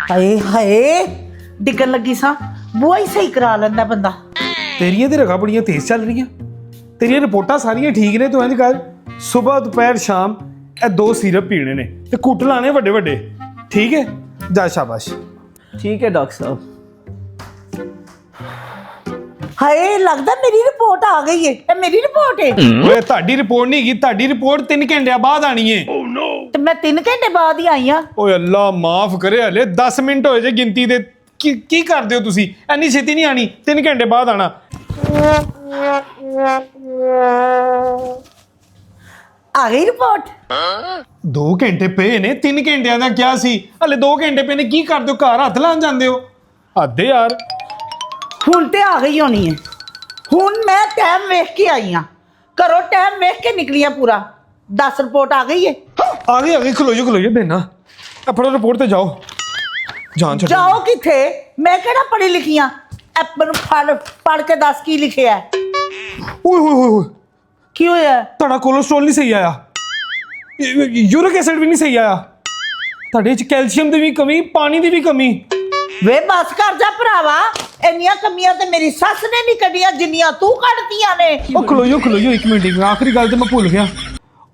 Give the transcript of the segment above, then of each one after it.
ਹਾਏ ਹਾਏ ਡਿੱਗਣ ਲੱਗੀ ਸਾਂ ਬੂਹਾ ਹੀ ਸਹੀ ਕਰਾ ਲੈਂਦਾ ਬੰਦਾ। ਤੇਰੀਆਂ ਤੇ ਰਗਾਂ ਬੜੀਆਂ ਤੇਜ਼ ਚੱਲ ਰਹੀਆਂ। ਤੇਰੀਆਂ ਰਿਪੋਰਟਾਂ ਸਾਰੀਆਂ ਠੀਕ ਨੇ। ਤੂੰ ਇੰਝ ਕਰ, ਸਵੇਰ ਦੁਪਹਿਰ ਸ਼ਾਮ ਇਹ 2 ਸਿਰਪ ਪੀਣੇ ਨੇ ਤੇ ਕੁੱਟ ਲਾਣੇ ਵੱਡੇ ਵੱਡੇ। ਠੀਕ ਹੈ, ਜਾ ਸ਼ਾਬਾਸ਼। ठीक है डॉक्टर साहब। ਹਾਏ ਲੱਗਦਾ ਮੇਰੀ ਰਿਪੋਰਟ ਆ ਗਈ ਏ। ਇਹ ਮੇਰੀ ਰਿਪੋਰਟ ਏ ਓਏ ਤੁਹਾਡੀ ਰਿਪੋਰਟ ਨਹੀਂ ਹੈਗੀ, ਤੁਹਾਡੀ ਰਿਪੋਰਟ 3 ਘੰਟਿਆਂ ਬਾਅਦ ਆਣੀ ਏ। ਤੇ ਮੈਂ 3 ਘੰਟੇ ਬਾਅਦ ਹੀ ਆਈ ਆ। ਓਏ ਅੱਲਾ ਮਾਫ ਕਰੇ, ਹਲੇ 10 ਮਿੰਟ ਹੋਏ ਜੇ ਗਿਣਤੀ ਦੇ। ਕੀ ਕਰਦੇ ਹੋ ਤੁਸੀਂ? ਇੰਨੀ ਛੇਤੀ ਨਹੀਂ ਆਣੀ, 3 ਘੰਟੇ ਬਾਅਦ ਆਣਾ। ਆ ਗਈ ਰਿਪੋਰਟ। 2 ਘੰਟੇ ਪਏ ਨੇ, 3 ਘੰਟਿਆਂ ਦਾ ਕਿਹਾ ਸੀ। ਹਲੇ 2 ਘੰਟੇ ਪਏ ਨੇ, ਕੀ ਕਰਦੇ ਹੋ? ਘਰ ਹੱਥ ਲਾਣ ਜਾਂਦੇ ਹੋ? ਹੱਦ ਏ ਯਾਰ। ਹੁਣ ਤੇ ਆ ਗਈ ਹੋਣੀ ਹੈ। ਹੁਣ ਮੈਂ ਟਾਈਮ ਵੇਖ ਕੇ ਆਈ ਆ, ਘਰੋਂ ਟਾਈਮ ਵੇਖ ਕੇ ਨਿਕਲੀ ਆ ਪੂਰਾ। 10 ਰਿਪੋਰਟ ਆ ਗਈ ਏ। ਆ ਗਈ ਖਲੋ ਜਾ ਦੇਣਾ। ਆਪਣਾ ਰਿਪੋਰਟ ਤੇ ਜਾਓ। ਜਾਨ ਛੱਡੋ। ਜਾਓ ਕਿੱਥੇ? ਮੈਂ ਕਿਹੜਾ ਪੜ੍ਹੀ ਲਿਖੀ ਆ? ਐਪਲ ਪੜ੍ਹ ਕੇ ਦੱਸ ਕੀ ਲਿਖਿਆ ਹੈ। ਓਏ ਹੋਏ ਹੋਏ ਹੋਏ, ਕੀ ਹੋਇਆ? ਤੁਹਾਡਾ ਕੋਲੇਸਟ੍ਰੋਲ ਨਹੀਂ ਸਹੀ ਆਇਆ, ਯੂਰਿਕ ਐਸਿਡ ਵੀ ਨਹੀਂ ਸਹੀ ਆਇਆ, ਤੁਹਾਡੇ ਚ ਕੈਲਸ਼ੀਅਮ ਦੀ ਵੀ ਕਮੀ, ਪਾਣੀ ਦੀ ਵੀ ਕਮੀ। ਵੇ ਬਸ ਕਰ ਜਾ ਭਰਾਵਾ। ਇੰਨੀਆਂ ਕਮੀਆਂ ਤੇ ਮੇਰੀ ਸੱਸ ਨੇ ਨਹੀਂ ਕੱਢੀਆਂ ਜਿੰਨੀਆਂ ਤੂੰ ਕੱਢਤੀਆਂ ਨੇ। ਉਹ ਖਲੋ ਜਾ 1 ਮਿੰਟ। ਆਖਰੀ ਗੱਲ ਤੇ ਮੈਂ ਭੁੱਲ ਗਿਆ,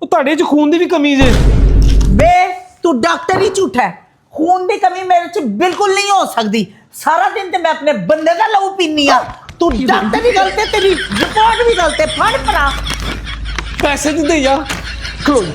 ਉਹ ਤੁਹਾਡੇ ਚ ਖੂਨ ਦੀ ਵੀ ਕਮੀ ਜੇ। ਵੇ ਤੂੰ ਡਾਕਟਰ ਹੀ ਝੂਠਾ ਹੈ। ਖੂਨ ਦੀ ਕਮੀ ਮੇਰੇ ਚ ਬਿਲਕੁਲ ਨਹੀਂ ਹੋ ਸਕਦੀ। ਸਾਰਾ ਦਿਨ ਤੇ ਮੈਂ ਆਪਣੇ ਬੰਦੇ ਦਾ ਲਹੂ ਪੀਨੀ ਆ। ਤੂੰ ਡਾਕਟਰ ਵੀ ਗਲਤ ਹੈ, ਤੇਰੀ ਰਿਪੋਰਟ ਵੀ ਗਲਤ ਹੈ। ਫੜ ਭਰਾ ਪੈਸੇ ਤੇ ਦੇ ਜਾ। ਖਲੋ ਜਾ।